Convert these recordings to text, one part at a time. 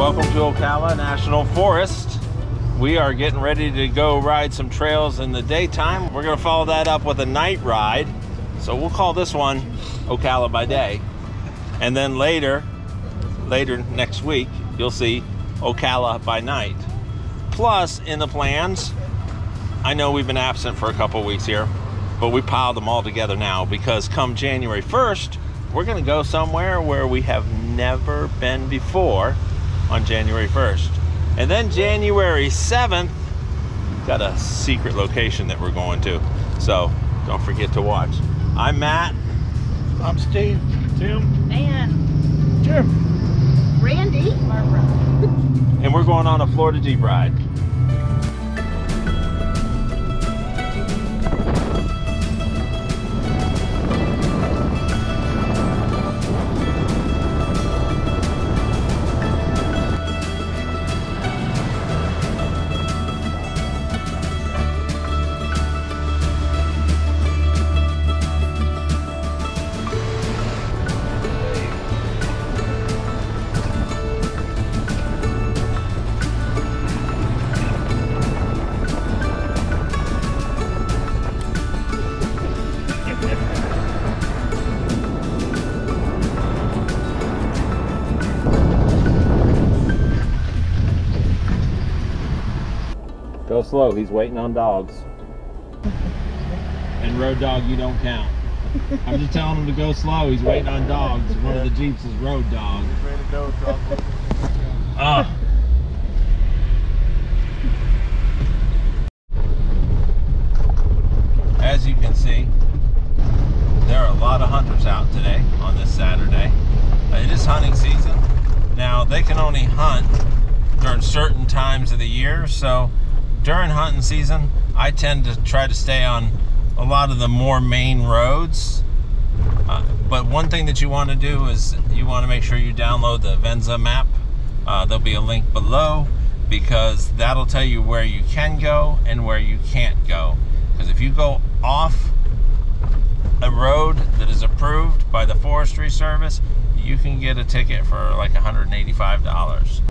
Welcome to Ocala National Forest. We are getting ready to go ride some trails in the daytime. We're going to follow that up with a night ride. So we'll call this one Ocala by day. And then later next week, you'll see Ocala by night. Plus, in the plans, I know we've been absent for a couple weeks here, but we piled them all together now because come January 1st, we're going to go somewhere where we have never been before on January 1st. And then January 7th, got a secret location that we're going to. So don't forget to watch. I'm Matt. I'm Steve. Tim. And Jim. Randy. Barbara. And we're going on a Florida Jeep ride. Go slow, he's waiting on dogs. And road dog, you don't count. I'm just telling him to go slow, he's waiting on dogs. One of the Jeeps is road dog. ready to go, As you can see, there are a lot of hunters out today on this Saturday. It is hunting season. Now, they can only hunt during certain times of the year, so during hunting season, I tend to try to stay on a lot of the more main roads. But one thing that you want to do is you want to make sure you download the Avenza map. There'll be a link below because that'll tell you where you can go and where you can't go. Because if you go off a road that is approved by the Forestry Service, you can get a ticket for like $185.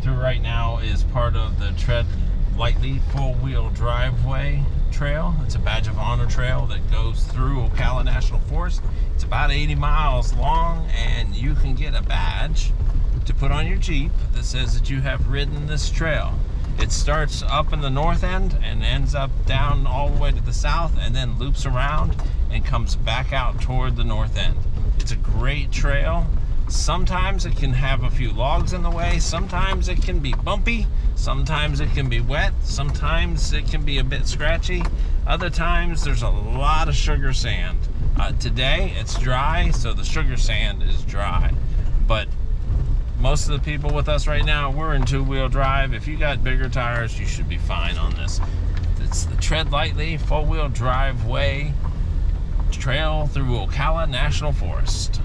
Through right now is part of the Tread Lightly four-wheel driveway trail. It's a badge of honor trail that goes through Ocala National Forest. It's about 80 miles long, and you can get a badge to put on your Jeep that says that you have ridden this trail. It starts up in the north end and ends up down all the way to the south and then loops around and comes back out toward the north end. It's a great trail. Sometimes it can have a few logs in the way, sometimes it can be bumpy, sometimes it can be wet, sometimes it can be a bit scratchy, other times there's a lot of sugar sand. Today it's dry, so the sugar sand is dry, but most of the people with us right now, we're in two-wheel drive. If you got bigger tires, you should be fine on this. It's the Tread Lightly four-wheel drive way trail through Ocala National Forest.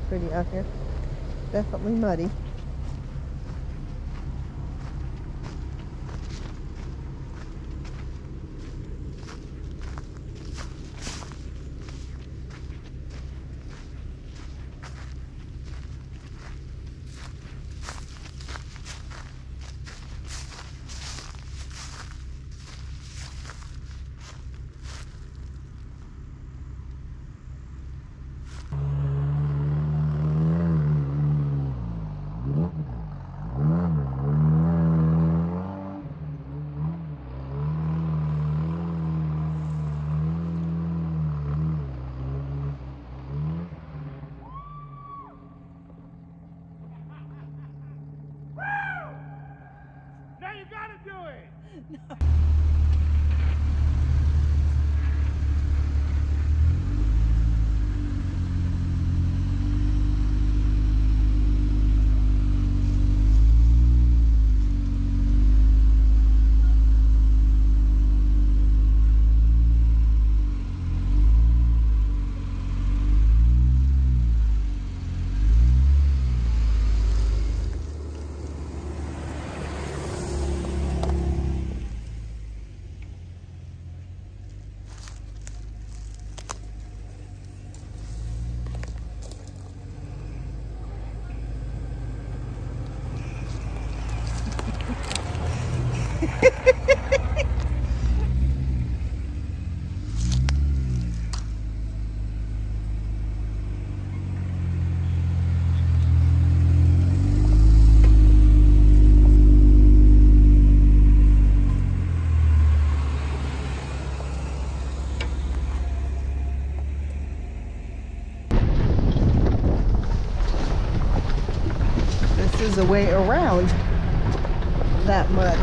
pretty out here. Definitely muddy. This is a way around that mud.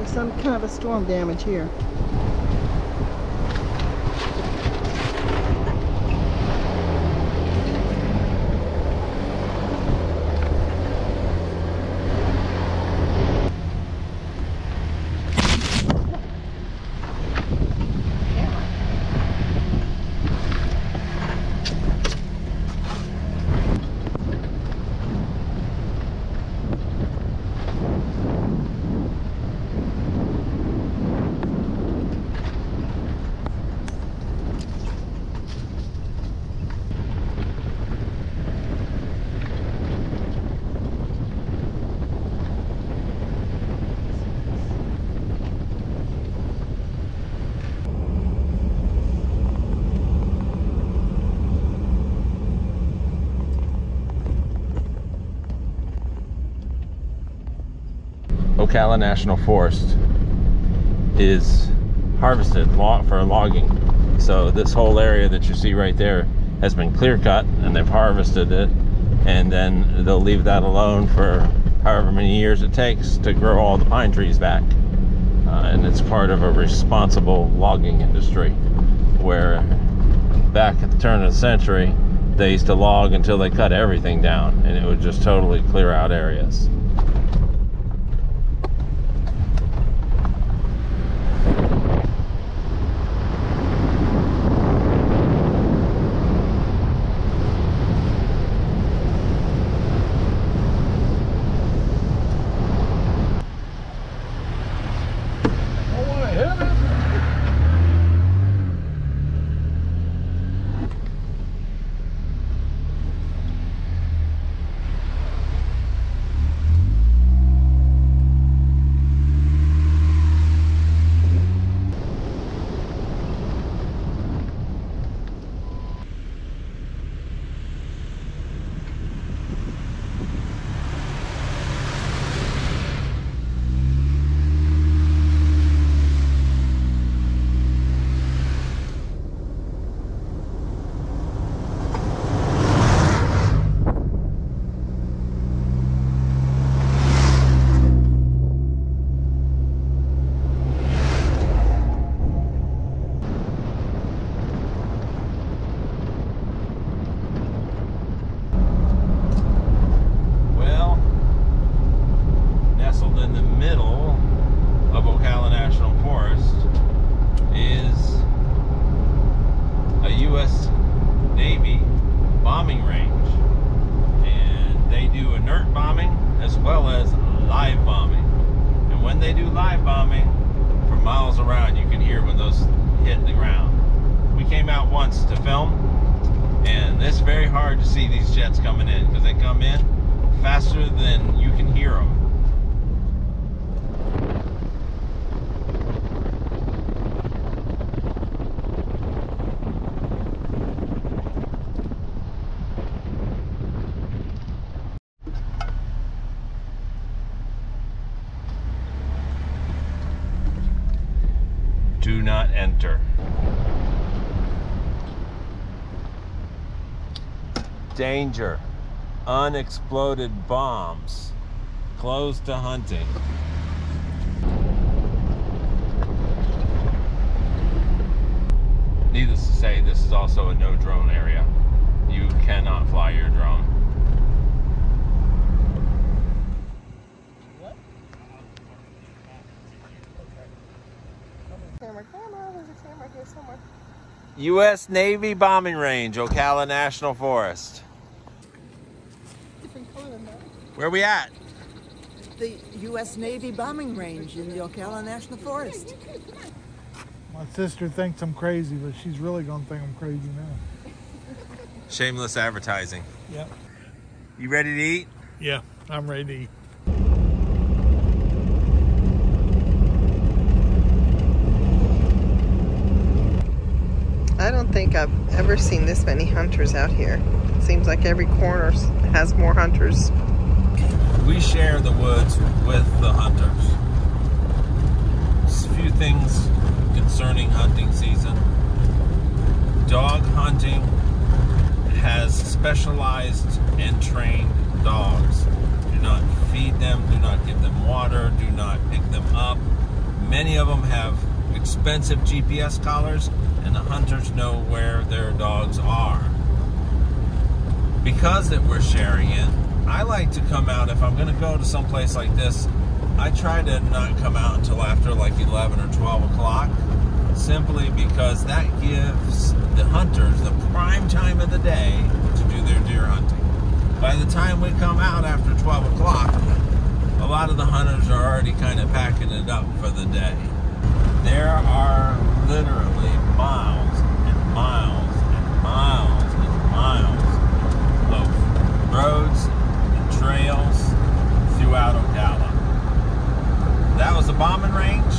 Some kind of a storm damage here. Ocala National Forest is harvested for logging. So this whole area that you see right there has been clear cut, and they've harvested it, and then they'll leave that alone for however many years it takes to grow all the pine trees back. And it's part of a responsible logging industry, where back at the turn of the century they used to log until they cut everything down, and it would just totally clear out areas. once to film, and it's very hard to see these jets coming in because they come in faster than you can hear them. Do not enter. Danger. Unexploded bombs. Closed to hunting. Needless to say, this is also a no drone area. You cannot fly your drone. There's a camera here somewhere. U.S. Navy bombing range, Ocala National Forest. Different color than that. Where are we at? The U.S. Navy bombing range in the Ocala National Forest. My sister thinks I'm crazy, but she's really gonna think I'm crazy now. Shameless advertising. Yep. You ready to eat? Yeah, I'm ready to eat. I don't think I've ever seen this many hunters out here. It seems like every corner has more hunters. We share the woods with the hunters. Just a few things concerning hunting season. Dog hunting has specialized and trained dogs. Do not feed them, do not give them water, do not pick them up. Many of them have expensive GPS collars, and the hunters know where their dogs are. Because that we're sharing it, I like to come out, if I'm going to go to some place like this, I try to not come out until after like 11 or 12 o'clock, simply because that gives the hunters the prime time of the day to do their deer hunting. By the time we come out after 12 o'clock, a lot of the hunters are already kind of packing it up for the day. There are literally miles and miles and miles and miles of roads and trails throughout Ocala. That was the bombing range,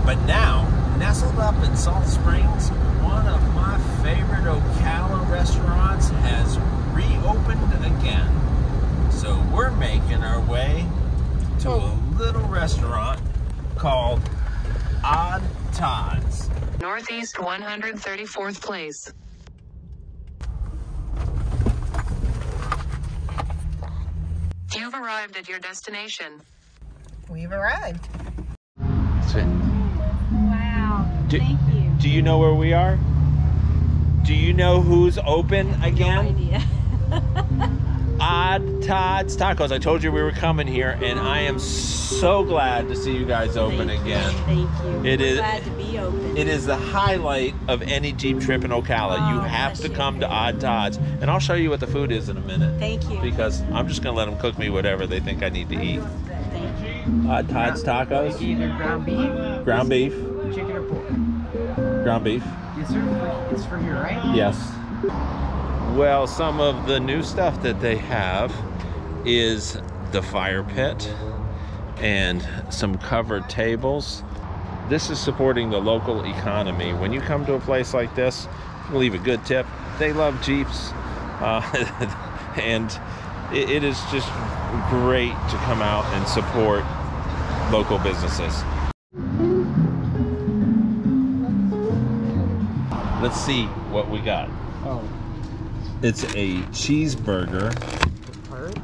but now, nestled up in Salt Springs, one of my favorite Ocala restaurants has reopened again. So we're making our way to a little restaurant called Odd Todd's. Northeast 134th place. You've arrived at your destination. We've arrived. Wow. Thank you. Do you know where we are? Do you know who's open again? No idea. Odd Todd's Tacos. I told you we were coming here, and I am so glad to see you guys open again. Thank you. It is glad to be open. It is the highlight of any Jeep trip in Ocala. You have to come to Odd Todd's, and I'll show you what the food is in a minute. Thank you. Because I'm just gonna let them cook me whatever they think I need to eat. Thank you. Odd Todd's Tacos. Either ground beef, Ground beef. chicken, or pork. Ground beef. Yes, sir. It's for here, right? Yes. Well, some of the new stuff that they have is the fire pit and some covered tables. This is supporting the local economy. When you come to a place like this, leave a good tip. They love Jeeps, and it is just great to come out and support local businesses. Let's see what we got. Oh. It's a cheeseburger. Part.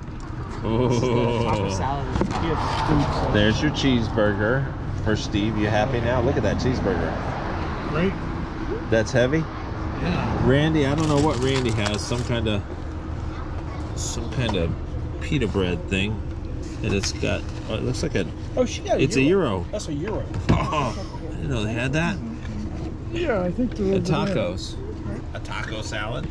Ooh. Taco salad. There's your cheeseburger for Steve. You happy now? Look at that cheeseburger. Right? That's heavy? Yeah. Randy, I don't know what Randy has. Some kind of pita bread thing. And it's got, oh, it looks like a, Oh, she got it's a euro. That's a euro. Oh, I didn't know they had that. Yeah, I think there The is. tacos. A taco salad.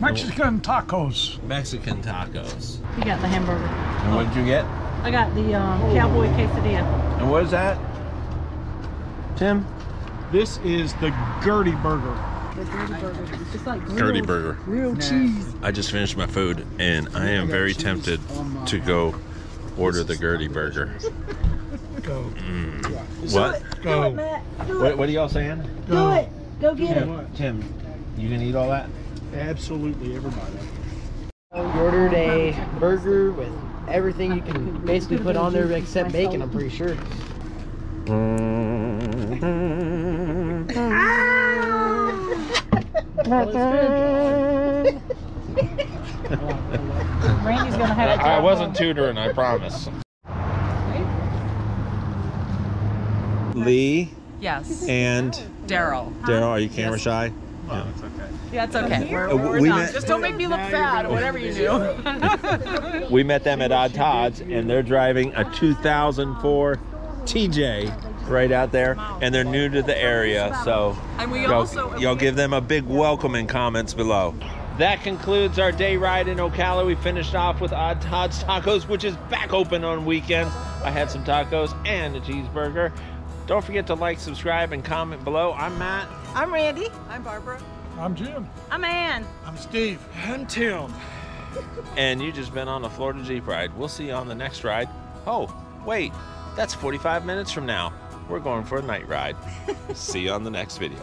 Mexican tacos. Mexican tacos. You got the hamburger. And what did you get? I got the cowboy quesadilla. And what is that? Tim? This is the Gertie burger. It's like Gertie burger. real cheese. I just finished my food and I am very tempted to go order the Gertie burger. Go. What? Do it, Matt. Do it. What are y'all saying? Do it. Go get it. Tim, you gonna eat all that? Absolutely, everybody. We ordered a burger with everything you can basically put on there except bacon, I'm pretty sure. Randy's gonna have a I wasn't tutoring, I promise. Lee Yes. and Daryl. Daryl, are you camera shy? Yeah, it's okay. We met- Just don't make me look fat, whatever you do. We met them at Odd Todd's, and they're driving a 2004 TJ right out there, and they're new to the area, so And we also y'all give them a big welcome in comments below. That concludes our day ride in Ocala. We finished off with Odd Todd's Tacos, which is back open on weekends. I had some tacos and a cheeseburger. Don't forget to like, subscribe, and comment below. I'm Matt. I'm Randy. I'm Barbara. I'm Jim. I'm Ann. I'm Steve. I'm Tim. And you just been on a Florida Jeep ride. We'll see you on the next ride. Oh, wait, that's 45 minutes from now. We're going for a night ride. See you on the next video.